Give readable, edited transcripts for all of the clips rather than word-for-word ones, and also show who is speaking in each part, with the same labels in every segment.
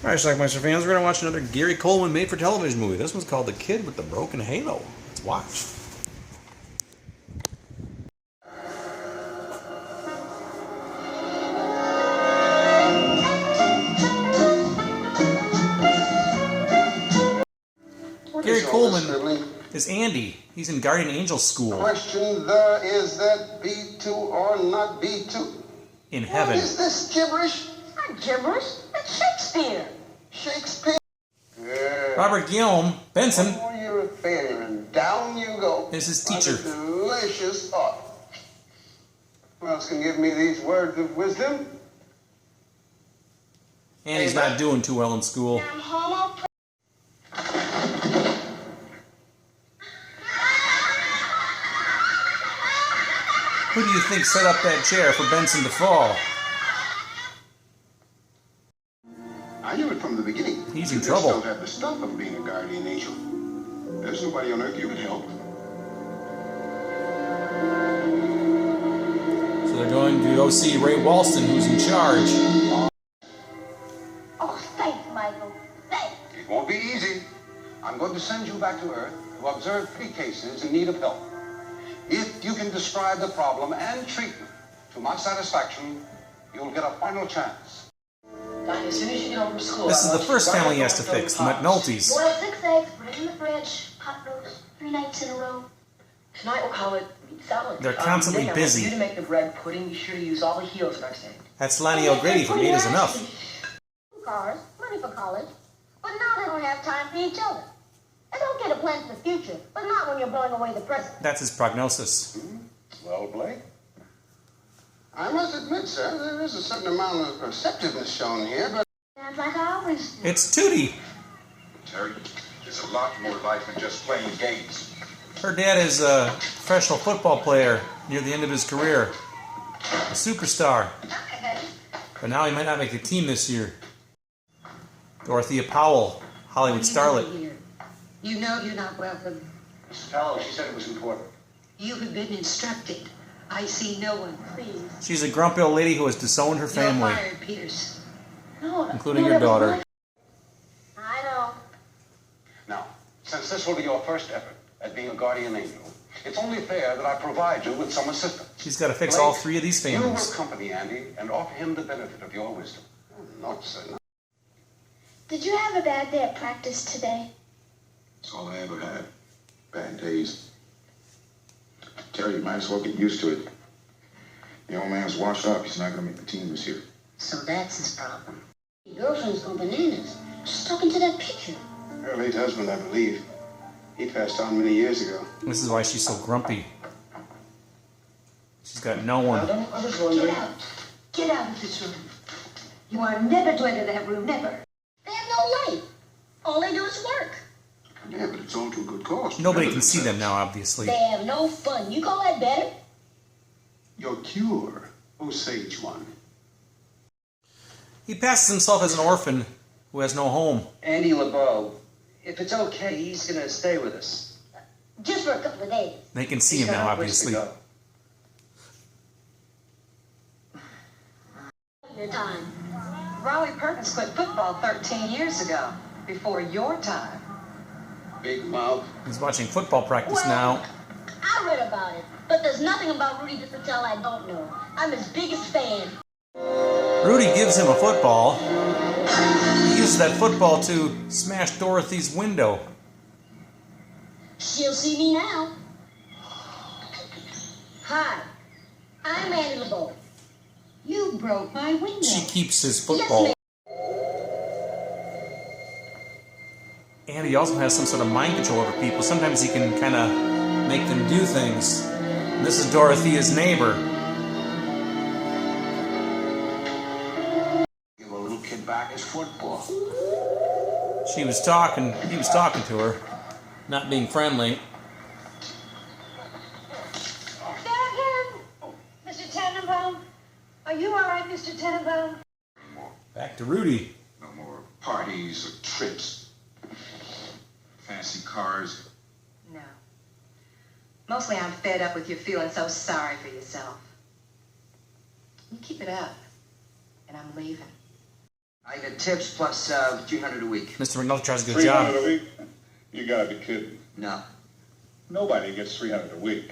Speaker 1: Alright, Schlockmeister fans, we're going to watch another Gary Coleman made-for-television movie. This one's called The Kid with the Broken Halo. Let's watch. Gary Coleman is Andy. He's in Guardian Angel School.
Speaker 2: Question is that B2 or not B2?
Speaker 1: In heaven.
Speaker 2: What is this gibberish?
Speaker 3: Not gibberish. It's Shakespeare.
Speaker 2: Shakespeare.
Speaker 1: Robert Guillaume Benson.
Speaker 2: Oh, you're a failure, and down you go.
Speaker 1: Is his teacher.
Speaker 2: What a delicious thought. Who else can give me these words of wisdom?
Speaker 1: Andy's not doing too well in school.
Speaker 3: I'm homo.
Speaker 1: Who do you think set up that chair for Benson to fall?
Speaker 2: I knew it from the beginning.
Speaker 1: He's in
Speaker 2: You
Speaker 1: trouble.
Speaker 2: just don't have the stuff of being a guardian angel. There's nobody on earth you can help.
Speaker 1: So they're going to go see Ray Walston, who's in charge.
Speaker 3: Oh, thanks, Michael. Thanks.
Speaker 2: It won't be easy. I'm going to send you back to Earth to observe 3 cases in need of help. If you can describe the problem and treatment to my satisfaction, you'll get a final chance.
Speaker 4: As soon as you get home from school,
Speaker 1: This is the first family he has to fix, the McNultys.
Speaker 3: Boil 6 eggs, put it in the fridge, hot roast, 3 nights in a row.
Speaker 4: Tonight we'll call it meat salad.
Speaker 1: They're constantly
Speaker 4: Then I
Speaker 1: busy.
Speaker 4: want you to make the bread pudding. Be sure to use all the heels in our steak.
Speaker 1: That's Lonnie O'Grady from 8 is Enough.
Speaker 3: Cars, money for college, but now they don't have time for each other. They don't get a plan for the future, but not when you're blowing away the present.
Speaker 1: That's his prognosis.
Speaker 2: Well, Blake, I must admit, sir, there is a certain amount of perceptiveness shown here, but...
Speaker 3: Sounds like I always do.
Speaker 1: It's Tootie.
Speaker 2: Terry, there's a lot more life than just playing games.
Speaker 1: Her dad is a professional football player near the end of his career. A superstar. But now he might not make the team this year. Dorothea Powell, Hollywood starlet.
Speaker 5: You know you're not welcome.
Speaker 2: Mrs. Tallow, she said it was important.
Speaker 5: You have been instructed. I see no one. Please.
Speaker 1: She's a grumpy old lady who has disowned her family,
Speaker 5: You're fired, Peters.
Speaker 3: No,
Speaker 1: including
Speaker 3: no,
Speaker 1: her
Speaker 3: that was
Speaker 1: daughter.
Speaker 3: my- I know.
Speaker 2: Now, since this will be your first effort at being a guardian angel, it's only fair that I provide you with some assistance.
Speaker 1: She's got to fix all 3 of these
Speaker 2: You will
Speaker 1: families.
Speaker 2: accompany Andy and offer him the benefit of your wisdom. Not sir, not.
Speaker 3: Did you have a bad day at practice today?
Speaker 6: That's all I ever had. Bad days. Terry, you might as well get used to it. The old man's washed up. He's not going to make the team this year.
Speaker 5: So that's his problem.
Speaker 3: Your girlfriend's going bananas. Just talking to that picture.
Speaker 2: Her late husband, I believe. He passed on many years ago.
Speaker 1: This is why she's so grumpy. She's got no one.
Speaker 4: I was wondering.
Speaker 5: Get out. Get out of this room. You are never to enter that room, never.
Speaker 3: They have no life. All they do is work.
Speaker 6: Yeah, but it's all to a good cause.
Speaker 1: Nobody
Speaker 6: Remember
Speaker 1: can see them
Speaker 6: themselves.
Speaker 1: now, obviously.
Speaker 3: They have no fun. You call that better?
Speaker 2: Your cure, O sage one.
Speaker 1: He passes himself as an orphan who has no home.
Speaker 7: Andy LeBeau, if it's okay, he's going to stay with us.
Speaker 3: Just for a couple of days.
Speaker 1: They can see
Speaker 7: He's
Speaker 1: him now,
Speaker 7: got a place to
Speaker 1: obviously.
Speaker 7: go.
Speaker 3: Your time.
Speaker 4: Raleigh Perkins quit football 13 years ago, before your time.
Speaker 2: Big mouth.
Speaker 1: He's watching football practice now.
Speaker 3: I read about it, but there's nothing about Rudy Disatell I don't know. I'm his biggest fan.
Speaker 1: Rudy gives him a football. He uses that football to smash Dorothy's window.
Speaker 3: She'll see me now. Hi, I'm Andy LeBeau.
Speaker 5: You broke my window.
Speaker 1: She keeps his
Speaker 3: Yes,
Speaker 1: football.
Speaker 3: ma'am.
Speaker 1: And he also has some sort of mind control over people. Sometimes he can kind of make them do things. And this is Dorothea's neighbor.
Speaker 2: Give a little kid back his football.
Speaker 1: He was talking to her, not being friendly.
Speaker 5: There again! Mr. Tannenbaum? Are you all right, Mr. Tannenbaum?
Speaker 1: Back to Rudy.
Speaker 6: No more parties or trips. Fancy cars.
Speaker 4: No. Mostly I'm fed up with you feeling so sorry for yourself. You keep it up, and I'm leaving.
Speaker 7: I get tips plus 300 a week.
Speaker 1: Mr. McNulty tries a good
Speaker 8: 300
Speaker 1: job.
Speaker 8: a week? You gotta be kidding.
Speaker 7: No,
Speaker 8: Nobody gets 300 a week.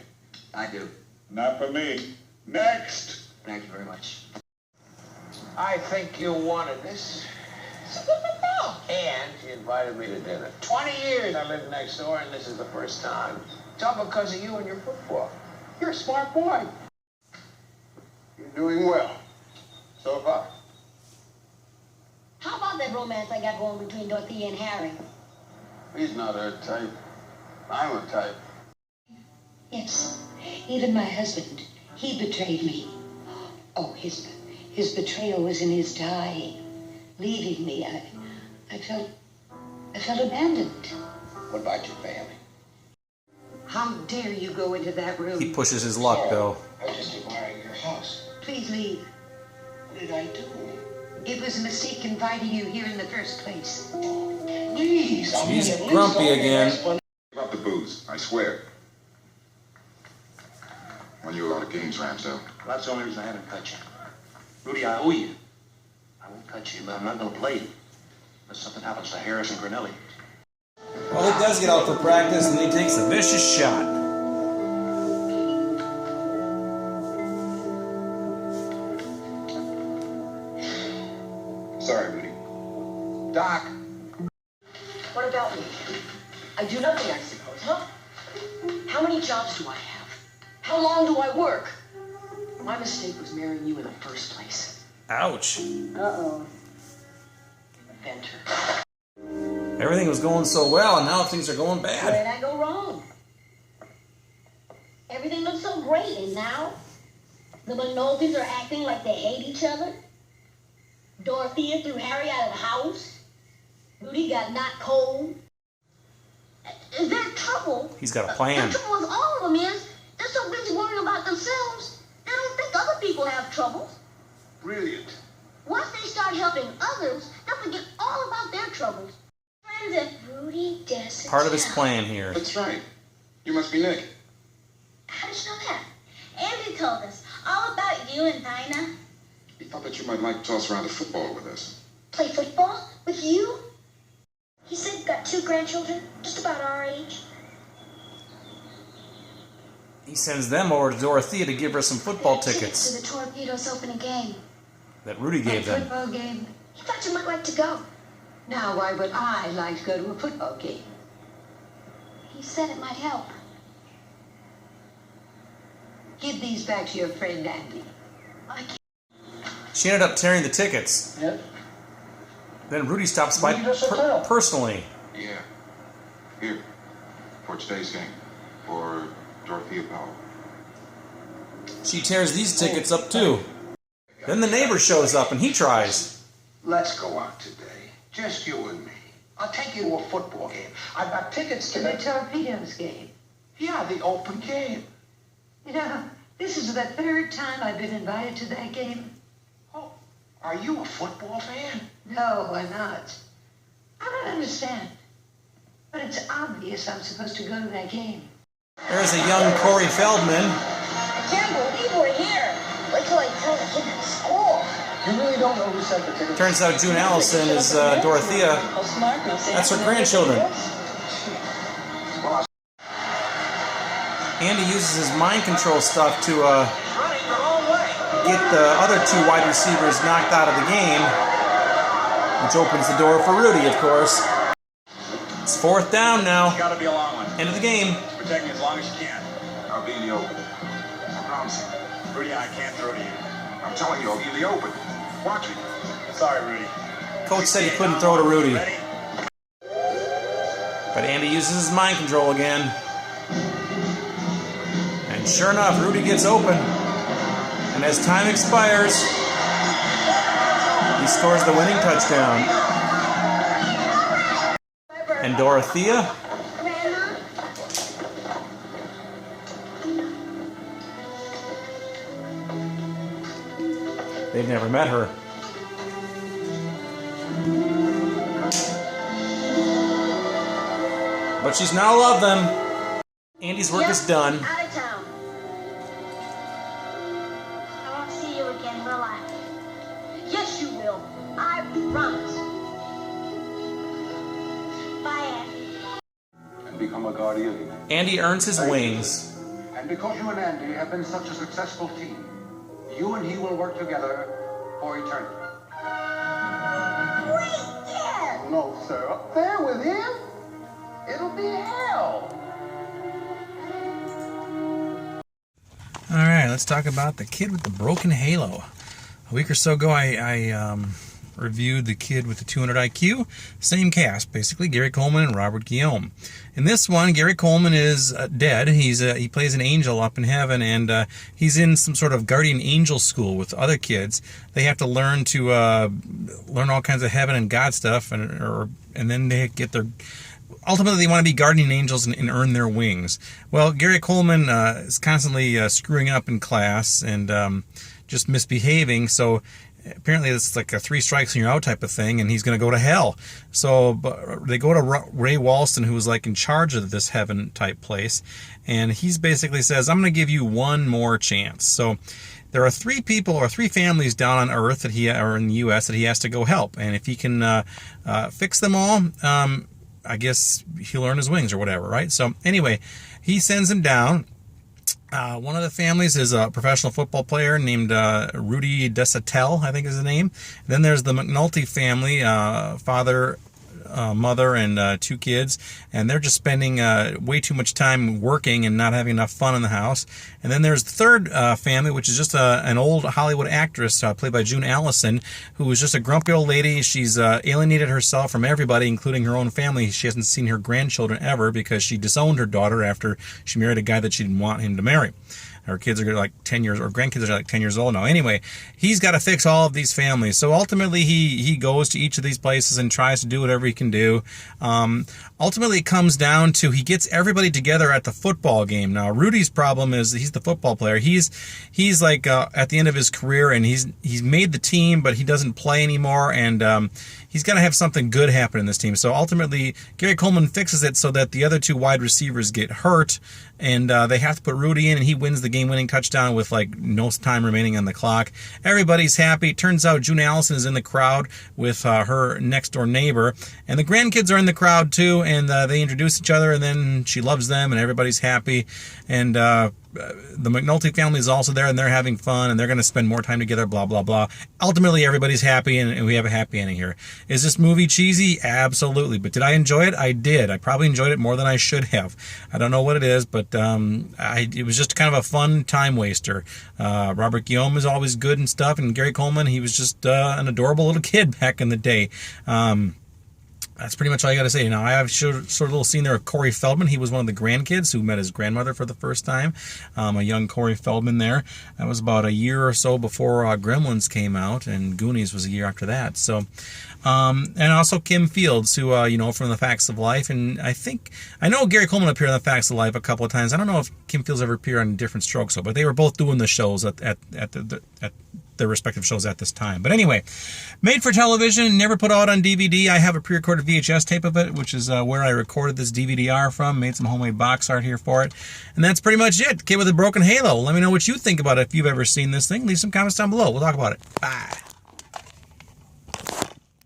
Speaker 7: I do.
Speaker 8: Not for me. Next!
Speaker 7: Thank you very much.
Speaker 9: I think you wanted this. It's a good football. And she invited me to dinner. 20 years I lived next door, and this is the first time. It's all because of you and your football. You're a smart boy. You're doing well so far.
Speaker 3: How about that romance I got going between Dorothea and Harry?
Speaker 2: He's not her type. I'm a type.
Speaker 10: Yes, even my husband, he betrayed me. Oh, his betrayal was in his dying, leaving me. I felt abandoned.
Speaker 9: What about your family?
Speaker 10: How dare you go into that room?
Speaker 1: He pushes his luck, though.
Speaker 9: I was just admiring your house.
Speaker 10: Please leave.
Speaker 9: What did I do?
Speaker 10: It was a mistake inviting you here in the first place.
Speaker 9: Please.
Speaker 1: She's grumpy again.
Speaker 6: Give up the booze, I swear. Won you a lot of games, Ramsdale.
Speaker 9: That's the only reason I haven't cut you. Rudy, I owe you. I won't cut you, but I'm not going to play you. Unless something happens to Harris and Grinelli.
Speaker 1: Well, he does get out for practice, and he takes a vicious shot.
Speaker 6: Sorry, Rudy.
Speaker 9: Doc.
Speaker 4: What about me? I do nothing, I suppose, huh? How many jobs do I have? How long do I work? My mistake was marrying you in the first place.
Speaker 1: Ouch.
Speaker 4: Uh-oh. Inventor.
Speaker 1: Everything was going so well, and now things are going
Speaker 3: Where
Speaker 1: bad.
Speaker 3: did I go wrong? Everything looks so great, and now the McNultys are acting like they hate each other. Dorothea threw Harry out of the house. Rudy got knocked cold. Is there trouble?
Speaker 1: He's got a plan.
Speaker 3: The trouble with all of them is they're so busy worrying about themselves, they don't think other people have troubles.
Speaker 9: Brilliant.
Speaker 3: Once they start helping others, they'll forget all about their troubles. Friends, if Rudy doesn't
Speaker 1: Part of his
Speaker 3: help-
Speaker 1: plan here.
Speaker 6: That's right. You must be Nick.
Speaker 3: How did you know that? Andy told us all about you and Dinah.
Speaker 6: He thought that you might like to toss around the football with us.
Speaker 3: Play football with you? He said you've got 2 grandchildren, just about our age.
Speaker 1: He sends them over to Dorothea to give her some football
Speaker 3: To
Speaker 1: tickets
Speaker 3: the Torpedoes opening game.
Speaker 1: that Rudy gave them.
Speaker 10: Football game.
Speaker 3: He thought you might like to go.
Speaker 10: Now, why would I like to go to a football game?
Speaker 3: He said it might help.
Speaker 10: Give these back to your friend Andy.
Speaker 3: I can't.
Speaker 1: She ended up tearing the tickets.
Speaker 9: Yes?
Speaker 1: Then Rudy stops by
Speaker 9: Rudy does it
Speaker 1: personally.
Speaker 6: Yeah. Here. For today's game. For Dorothea Powell.
Speaker 1: She tears these tickets up too. Then the neighbor shows up and he tries.
Speaker 9: Let's go out today. Just you and me. I'll take you to a football game. I've got tickets
Speaker 10: To
Speaker 9: to
Speaker 10: the
Speaker 9: the...
Speaker 10: Torpedoes game.
Speaker 9: Yeah, the open game.
Speaker 10: You know, this is the 3rd time I've been invited to that game.
Speaker 9: Oh, are you a football fan?
Speaker 10: No, I'm not. I don't understand. But it's obvious I'm supposed to go to that game.
Speaker 1: There's a young Corey Feldman.
Speaker 3: I can't believe we're here. Wait till I tell the kid at school.
Speaker 9: You really don't know who sent the tickets?
Speaker 1: Turns out June Allison is Dorothea. That's her grandchildren. Andy uses his mind control stuff to get the other 2 wide receivers knocked out of the game, which opens the door for Rudy, of course. It's 4th down now.
Speaker 8: It's gotta be a long one.
Speaker 1: End of the game.
Speaker 8: Protect me as long as you can.
Speaker 6: I'll be in the open. I promise you.
Speaker 8: Rudy, I can't throw to you.
Speaker 6: I'm telling you, I'll be in the open. Watch me.
Speaker 8: Sorry, Rudy.
Speaker 1: Coach said he couldn't throw to Rudy.
Speaker 8: Ready?
Speaker 1: But Andy uses his mind control again. And sure enough, Rudy gets open. And as time expires, he scores the winning touchdown. And Dorothea?
Speaker 3: Grandma?
Speaker 1: They've never met her. But she's now loved them. Andy's work is done.
Speaker 3: Out of town. I won't see you again, will I? Yes, you will. I
Speaker 5: Promise. Bye, Andy.
Speaker 2: And become a guardian.
Speaker 1: Andy earns his wings.
Speaker 2: And because you and Andy have been such a successful team, you and he will work together for eternity.
Speaker 5: Wait there!
Speaker 9: No, sir. Up there with him? It'll be hell.
Speaker 1: All right, let's talk about The Kid with the Broken Halo. A week or so ago, I reviewed The Kid with the 200 IQ. Same cast, basically, Gary Coleman and Robert Guillaume. In this one, Gary Coleman is dead. He plays an angel up in heaven, and he's in some sort of guardian angel school with other kids. They have to learn to learn all kinds of heaven and God stuff, and then they get their... Ultimately, they want to be guardian angels and earn their wings. Well, Gary Coleman is constantly screwing up in class and just misbehaving, so apparently it's like a 3 strikes and you're out type of thing, and he's going to go to hell. So they go to Ray Walston, who was like in charge of this heaven type place, and he's basically says, I'm going to give you one more chance. So there are 3 people or 3 families down on Earth or in the U.S. that he has to go help, and if he can fix them all, I guess he'll earn his wings or whatever, right? So anyway, he sends him down. One of the families is a professional football player named Rudy Desatel, I think is the name. Then there's the McNulty family, father, mother, and 2 kids, and they're just spending way too much time working and not having enough fun in the house. And then there's the third family, which is just an old Hollywood actress played by June Allison, who is just a grumpy old lady. She's alienated herself from everybody, including her own family. She hasn't seen her grandchildren ever because she disowned her daughter after she married a guy that she didn't want him to marry. Her kids are like 10 years, or grandkids are like 10 years old now. Anyway, he's got to fix all of these families. So ultimately, he goes to each of these places and tries to do whatever he can do. Ultimately, it comes down to he gets everybody together at the football game. Now, Rudy's problem is he's the football player. He's like at the end of his career, and he's made the team, but he doesn't play anymore, and he's got to have something good happen in this team. So ultimately, Gary Coleman fixes it so that the other 2 wide receivers get hurt, and they have to put Rudy in, and he wins the game-winning touchdown with like no time remaining on the clock. Everybody's happy. Turns out June Allison is in the crowd with her next-door neighbor, and the grandkids are in the crowd too, and they introduce each other, and then she loves them, and everybody's happy. And the McNulty family is also there, and they're having fun, and they're going to spend more time together, blah, blah, blah. Ultimately, everybody's happy, and we have a happy ending here. Is this movie cheesy? Absolutely. But did I enjoy it? I did. I probably enjoyed it more than I should have. I don't know what it is, but it was just kind of a fun time waster. Robert Guillaume is always good and stuff, and Gary Coleman, he was just an adorable little kid back in the day. That's pretty much all I got to say. Now, I have sort of a little scene there of Corey Feldman. He was one of the grandkids who met his grandmother for the first time. A young Corey Feldman there. That was about a year or so before Gremlins came out, and Goonies was a year after that. So, and also Kim Fields, who, from The Facts of Life. And I know Gary Coleman appeared on The Facts of Life a couple of times. I don't know if Kim Fields ever appeared on Different Strokes, but they were both doing the shows at their respective shows at this time. But anyway, made for television, never put out on DVD. I have a pre-recorded VHS tape of it, which is where I recorded this DVD-R from. Made some homemade box art here for it. And that's pretty much it. Kid with a Broken Halo. Let me know what you think about it if you've ever seen this thing. Leave some comments down below. We'll talk about it. Bye.